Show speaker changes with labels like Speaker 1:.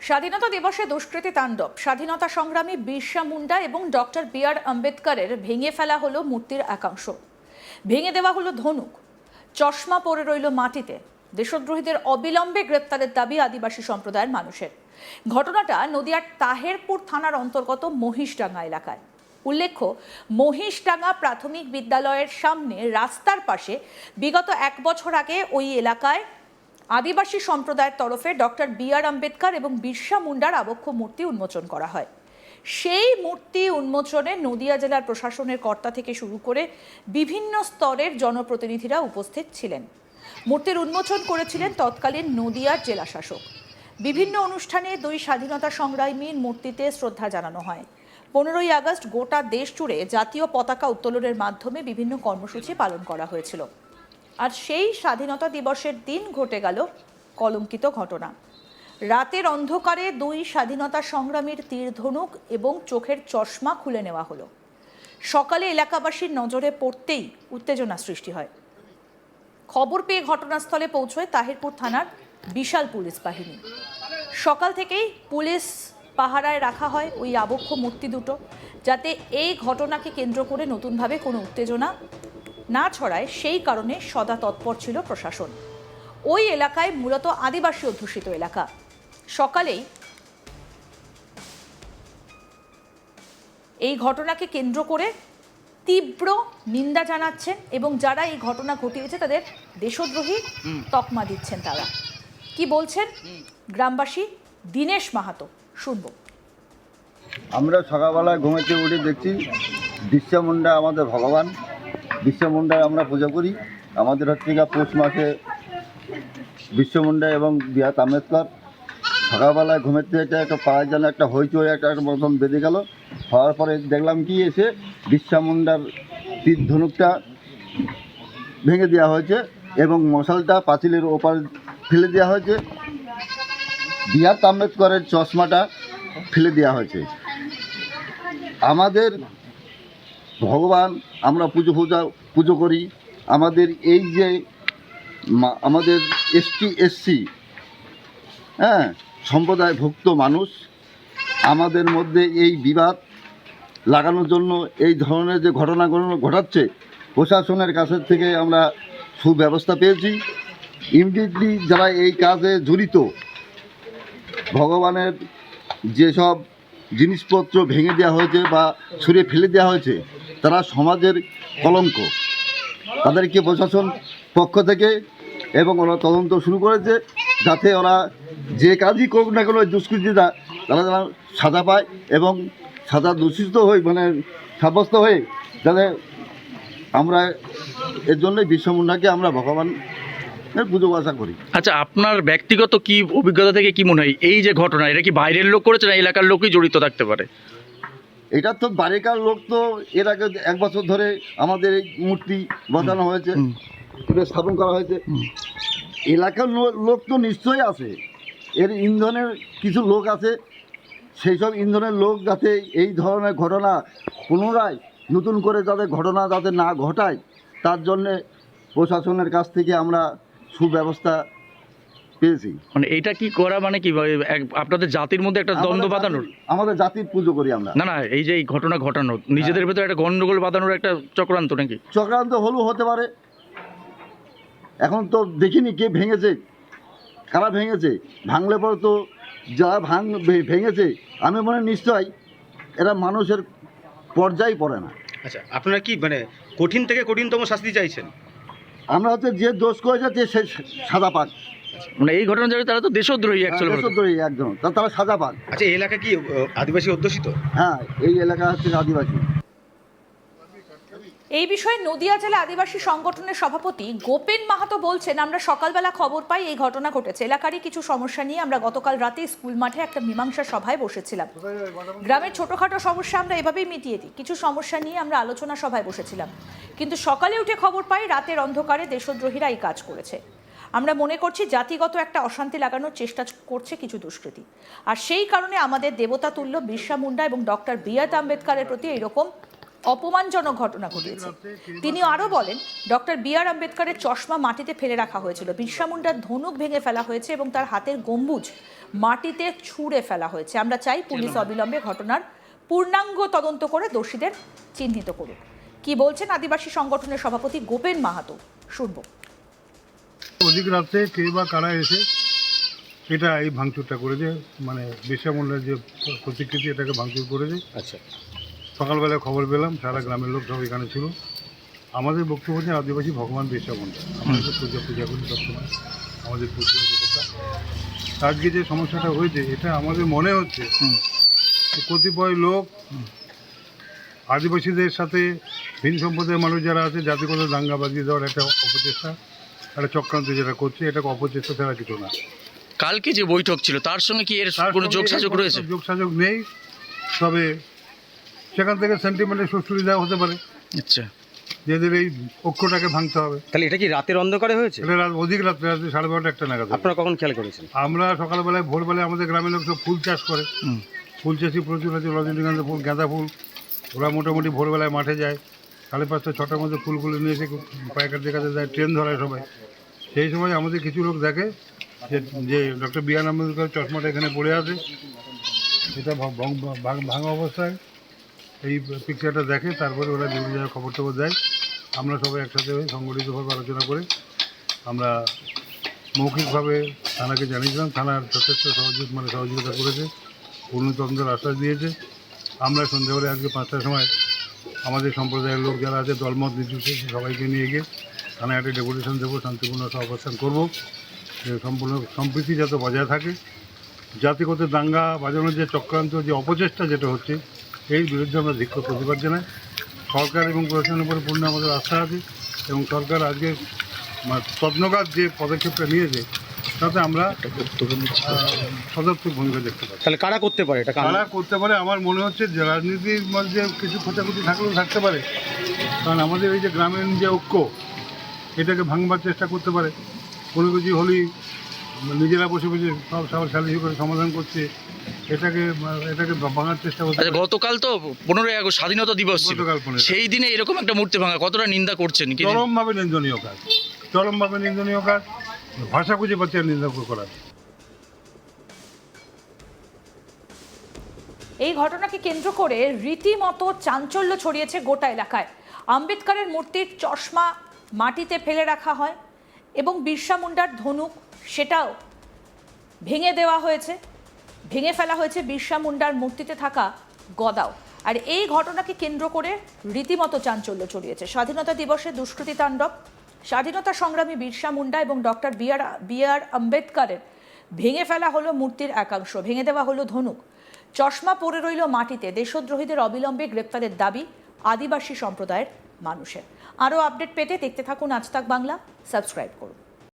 Speaker 1: স্বাধীনতা দিবসে দুষ্কৃতী তাণ্ডব। স্বাধীনতা সংগ্রামী বিরসা মুন্ডা এবং ডক্টর বি.আর. আম্বেদকরের ভেঙে ফেলা হলো মূর্তির একাংশ, ভেঙে দেওয়া হলো ধনুক, চশমা পড়ে রইল মাটিতে। দেশদ্রোহীদের অবিলম্বে গ্রেপ্তারের দাবি আদিবাসী সম্প্রদায়ের মানুষের। ঘটনাটা নদিয়ার তাহেরপুর থানার অন্তর্গত মহিষডাঙ্গা এলাকায়। উল্লেখ্য, মহিষডাঙ্গা প্রাথমিক বিদ্যালয়ের সামনে রাস্তার পাশে বিগত 1 বছর আগে ওই এলাকায় আদিবাসী সম্প্রদায়ের তরফে ডক্টর বি.আর. আম্বেদকর এবং বিরসা মুন্ডার আবক্ষ মূর্তি উন্মোচন করা হয়। সেই মূর্তি উন্মোচনে নদিয়া জেলার প্রশাসনের কর্তা থেকে শুরু করে বিভিন্ন স্তরের জনপ্রতিনিধিরা উপস্থিত ছিলেন। মূর্তির উন্মোচন করেছিলেন তৎকালীন নদিয়ার জেলা শাসক। বিভিন্ন অনুষ্ঠানে দুই স্বাধীনতা সংগ্রামীর মূর্তিতে শ্রদ্ধা জানানো হয়। 15ই আগস্ট গোটা দেশ জুড়ে জাতীয় পতাকা উত্তোলনের মাধ্যমে বিভিন্ন কর্মসূচি পালন করা হয়েছিল। আর সেই স্বাধীনতা দিবসের দিন ঘটে গেল কলঙ্কিত ঘটনা। রাতের অন্ধকারে দুই স্বাধীনতা সংগ্রামীর তীর ধনুক এবং চোখের চশমা খুলে নেওয়া হলো। সকালে এলাকাবাসীর নজরে পড়তেই উত্তেজনা সৃষ্টি হয়। খবর পেয়ে ঘটনাস্থলে পৌঁছয় তাহিরপুর থানার বিশাল পুলিশ বাহিনী। সকাল থেকেই পুলিশ পাহারায় রাখা হয় ওই আবক্ষ মূর্তি দুটো, যাতে এই ঘটনাকে কেন্দ্র করে নতুনভাবে কোনো উত্তেজনা না ছড়ায়। সেই কারণে সদা তৎপর ছিল প্রশাসন। ওই এলাকায় মূলত আদিবাসী অধ্যুষিত এলাকা। সকালেই এই ঘটনাকে কেন্দ্র করে তীব্র নিন্দা জানাচ্ছেন এবং যারা এই ঘটনা ঘটিয়েছে তাদের দেশদ্রোহী তকমা দিচ্ছেন। তারা কি বলছেন গ্রামবাসী দীনেশ মাহাতো, শুনবো।
Speaker 2: আমরা সকালবেলায় ঘুমেতে উঠে দেখছি বিরসা মুন্ডা আমাদের ভগবান। বিরসা মুন্ডার আমরা পূজা করি। আমাদের হচ্ছে পৌষ মাসে বিরসা মুন্ডা এবং বি.আর. আম্বেদকর। সকালবেলায় ঘুমের থেকে একটা পাড়ায় যেন একটা হইচই একটা মতন বেঁধে গেল। হওয়ার পরে দেখলাম কি এসে বিরসা মুন্ডার তীর ধনুকটা ভেঙে দেওয়া হয়েছে এবং মশালটা পাঁচিলের ওপার ফেলে দেওয়া হয়েছে। বি.আর. আম্বেদকরের চশমাটা ফেলে দেওয়া হয়েছে। আমাদের ভগবান, আমরা পুজো করি। আমাদের এই যে আমাদের এসসি সম্প্রদায়ভুক্ত মানুষ, আমাদের মধ্যে এই বিবাদ লাগানোর জন্য এই ধরনের যে ঘটনাগুলো ঘটাচ্ছে, প্রশাসনের কাছের থেকে আমরা সুব্যবস্থা পেয়েছি। ইমিডিয়েটলি যারা এই কাজে জড়িত, ভগবানের যেসব জিনিসপত্র ভেঙে দেওয়া হয়েছে বা ছুঁড়ে ফেলে দেওয়া হয়েছে, তারা সমাজের কলঙ্ক। তাদেরকে প্রশাসন পক্ষ থেকে এবং ওরা তদন্ত শুরু করেছে, যাতে ওরা যে কাজই করুক না কোনো দুষ্কৃতীরা, তারা যেন সাজা পায় এবং সাজা দূষিত হয়ে সাব্যস্ত হয়ে যাতে আমরা এর জন্যই বিরসা মুন্ডাকে আমরা ভগবান পুজো আশা করি।
Speaker 3: আচ্ছা, আপনার ব্যক্তিগত কি অভিজ্ঞতা থেকে কি মনে হয় এই যে ঘটনা, এটা কি বাইরের লোক করেছে না এলাকার লোকই জড়িত থাকতে পারে?
Speaker 2: এটা তো বাইরেকার লোক। তো এর আগে 1 বছর ধরে আমাদের এই মূর্তি বসানো হয়েছে, স্থাপন করা হয়েছে। এলাকার লোক তো নিশ্চয়ই আছে। এর ইন্ধনের কিছু লোক আছে, সেই সব ইন্ধনের লোক যাতে এই ধরনের ঘটনা পুনরায় নতুন করে যাদের ঘটনা যাতে না ঘটায়, তার জন্যে প্রশাসনের কাছ থেকে আমরা সুব্যবস্থা পেয়েছি।
Speaker 3: মানে এটা কি করা মানে কি আপনাদের জাতির মধ্যে একটা দ্বন্দ্ব বাঁধানোর?
Speaker 2: আমাদের জাতির পুজো করি আমরা।
Speaker 3: না, এই যে এই ঘটনা ঘটানো নিজেদের ভেতরে একটা গন্ডগোল বাঁধানোর একটা চক্রান্ত নাকি?
Speaker 2: চক্রান্ত হতে পারে। এখন তো দেখিনি কে ভেঙেছে, কারা ভেঙেছে। ভাঙলে পরে তো যারা ভেঙেছে, আমি মনে নিশ্চয়ই এরা মানুষের পর্যায়ে পড়ে না।
Speaker 4: আচ্ছা, আপনারা কি মানে কঠিন থেকে কঠিনতম শাস্তি চাইছেন?
Speaker 2: আমরা হচ্ছে যে দোষ করেছে সে সাজা পাক।
Speaker 3: মানে এই ঘটনা যারা তারা তো দেশদ্রোহী,
Speaker 2: দেশদ্রোহী একদম, তারা সাজা পাক।
Speaker 4: আচ্ছা, এই এলাকা কি আদিবাসী অধ্যুষিত?
Speaker 2: হ্যাঁ, এই এলাকা হচ্ছে আদিবাসী।
Speaker 1: এই বিষয়ে নদিয়া জেলা আদিবাসী সংগঠনের সভাপতি গোপেন মাহাতো বলছেন, আমরা সকালবেলা খবর পাই এই ঘটনা ঘটেছে। এলাকারই কিছু সমস্যা নিয়ে আমরা গতকাল রাতে স্কুল মাঠে একটা মীমাংসা সভায় বসেছিলাম। গ্রামের ছোটখাটো সমস্যা আমরা এভাবেই মিটিয়ে দিই। কিছু সমস্যা নিয়ে আমরা আলোচনা সভায় বসেছিলাম, কিন্তু সকালে উঠে খবর পাই রাতের অন্ধকারে দেশদ্রোহীরা এই কাজ করেছে। আমরা মনে করছি জাতিগত একটা অশান্তি লাগানোর চেষ্টা করছে কিছু দুষ্কৃতী। আর সেই কারণে আমাদের দেবতা তুল্য বিরসা মুন্ডা এবং ডক্টর বি.আর. আম্বেদকরের প্রতি এইরকম অপমানজনক ঘটনা ঘটিয়েছে। তিনি আরও বলেন, ডক্টর বি আর আম্বেদকরের চশমা মাটিতে ফেলে রাখা হয়েছিল, বিরসা মুন্ডার ধনুক ভেঙে ফেলা হয়েছে এবং তার হাতের গম্বুজ মাটিতে ছুঁড়ে ফেলা হয়েছে। আমরা চাই পুলিশ অবিলম্বে ঘটনার পূর্ণাঙ্গ তদন্ত করে দোষীদের চিহ্নিত করুক। কি বলছেন আদিবাসী সংগঠনের সভাপতি গোপেন মাহাতো, শুনব।
Speaker 5: অধিক রাত্রে কে বা কারা এসে এটা এই ভাঙচুরটা করেছে, মানে বিরসা মুন্ডার যে প্রতিকৃতি এটাকে ভাঙচুর করেছে।
Speaker 4: আচ্ছা,
Speaker 5: সকালবেলায় খবর পেলাম, সারা গ্রামের লোক সব এখানে ছিল। আমাদের বক্তব্য হচ্ছে আদিবাসী ভগবান বিরসা মুন্ডা, আমাদের পূজা করি সবসময়, আমাদের পূজা দেবতা। আজকে যে সমস্যাটা হয়েছে এটা আমাদের মনে হচ্ছে যে কতিপয় লোক আদিবাসীদের সাথে ভিন সম্প্রদায়ের মানুষ যারা আছে জাতিগত দাঙ্গা বাজিয়ে দেওয়ার একটা অপচেষ্টা, একটা চক্রান্ত যেটা করছে, এটাকে অপচেষ্টা ছাড়া কিছু না।
Speaker 3: কালকে যে বৈঠক ছিল তার সঙ্গে কি এর
Speaker 5: তার
Speaker 3: কোনো
Speaker 5: সঙ্গে
Speaker 3: যোগসাযোগ
Speaker 5: এর
Speaker 3: রয়েছে?
Speaker 5: কোনো যোগসাযোগ নেই, তবে সেখান থেকে সেন্টিমেন্টের সুশ্রী দেওয়া হতে পারে,
Speaker 3: আচ্ছা,
Speaker 5: যে এদের এই ঐক্যটাকে ভাঙতে হবে।
Speaker 4: তাহলে এটা কি রাতের অন্ধকারে হয়েছে?
Speaker 5: এটা অধিক রাত্রে, রাত্রে 12:30 একটা নাগাদ।
Speaker 4: আপনারা কখন খেয়াল করেছেন?
Speaker 5: আমরা সকালবেলায় ভোরবেলায় আমাদের গ্রামের লোক সব ফুল চাষ করে, ফুল চাষি প্রচুর আছে, রজনীগন্ধা ফুল, গাঁদা ফুল। ওরা মোটামুটি ভোরবেলায় মাঠে যায়, 5:30 6টার মধ্যে ফুলগুলো নিয়ে এসে পাইকারদের কাছে যায়, ট্রেন ধরায় সবাই। সেই সময় আমাদের কিছু লোক দেখে যে ডক্টর বি আর আম্বেদকর চশমাটা এখানে পড়ে আছে, এটা ভাঙা অবস্থায়। এই পিকচারটা দেখে, তারপরে ওরা বিভিন্ন জায়গায় খবর টবর দেয়। আমরা সবাই একসাথে হয়ে সংগঠিতভাবে আলোচনা করে আমরা মৌখিকভাবে থানাকে জানিয়েছিলাম। থানার যথেষ্ট সহযোগিতা করেছে, পূর্ণতন্ত্রের আশ্বাস দিয়েছে। আমরা সন্ধ্যাবেলা আজকে 5টার সময় আমাদের সম্প্রদায়ের লোক যারা আছে দলমত নির্বিশেষে সবাইকে নিয়ে গিয়ে থানায় একটা ডেপুটেশন দেবো, শান্তিপূর্ণ সহাবস্থান করবো, যে সম্পূর্ণ সম্প্রীতি যাতে বজায় থাকে। জাতিগত দাঙ্গা বাজানোর যে চক্রান্ত, যে অপচেষ্টা যেটা হচ্ছে, এর বিরুদ্ধে আমরা তীব্র প্রতিবাদ জানাই। সরকার এবং প্রশাসনের উপরে পূর্ণ আমাদের আস্থা আছে এবং সরকার আজকে তৎনগাত যে পদক্ষেপটা নিয়েছে তাতে আমরা সদর্থক ভূমিকা দেখতে পাই।
Speaker 4: তাহলে কারা করতে পারে এটা?
Speaker 5: কারা করতে পারে আমার মনে হচ্ছে যে রাজনীতির মধ্যে কিছু খোঁচাখুচি থাকলেও থাকতে পারে, কারণ আমাদের এই যে গ্রামীণ যে ঐক্য, এটাকে ভাঙবার চেষ্টা করতে পারে। কোনো কিছু হলেই নিজেরা বসে বসে সব সালিশি করে সমাধান করছে, এটাকে ভাঙার চেষ্টা করতে
Speaker 3: আচ্ছা,
Speaker 5: পারে।
Speaker 3: গতকাল তো 15ই আগস্ট স্বাধীনতা দিবস ছিল,
Speaker 5: গতকাল 15
Speaker 3: সেই দিনে এরকম একটা মূর্তি ভাঙা কতটা নিন্দা করছেন? কি
Speaker 5: চরমভাবে নিন্দনীয় কাজ, চরমভাবে নিন্দনীয় কাজ। ভাষা খুঁজে পাচ্ছে আর নিন্দা করার।
Speaker 1: এই ঘটনাকে কেন্দ্র করে রীতিমতো চাঞ্চল্য ছড়িয়েছে গোটা এলাকায়। আম্বেদকরের মূর্তির চশমা মাটিতে ফেলে রাখা হয় এবং বিরসা মুন্ডার ধনুক সেটাও ভেঙে দেওয়া হয়েছে, ভেঙে ফেলা হয়েছে বিরসা মুন্ডার মূর্তিতে থাকা গদাও। আর এই ঘটনাকে কেন্দ্র করে রীতিমতো চাঞ্চল্য ছড়িয়েছে। স্বাধীনতা দিবসে দুষ্কৃতী তাণ্ডব, স্বাধীনতা সংগ্রামী বিরসা মুন্ডা এবং ডক্টর বি আর আম্বেদকরের ভেঙে ফেলা হলো মূর্তির একাংশ, ভেঙে দেওয়া হলো ধনুক, চশমা পড়ে রইল মাটিতে। দেশদ্রোহীদের অবিলম্বে গ্রেপ্তারের দাবি আদিবাসী সম্প্রদায়ের মানুষের। আরও আপডেট পেতে দেখতে থাকুন আজ তাক বাংলা, সাবস্ক্রাইব করুন।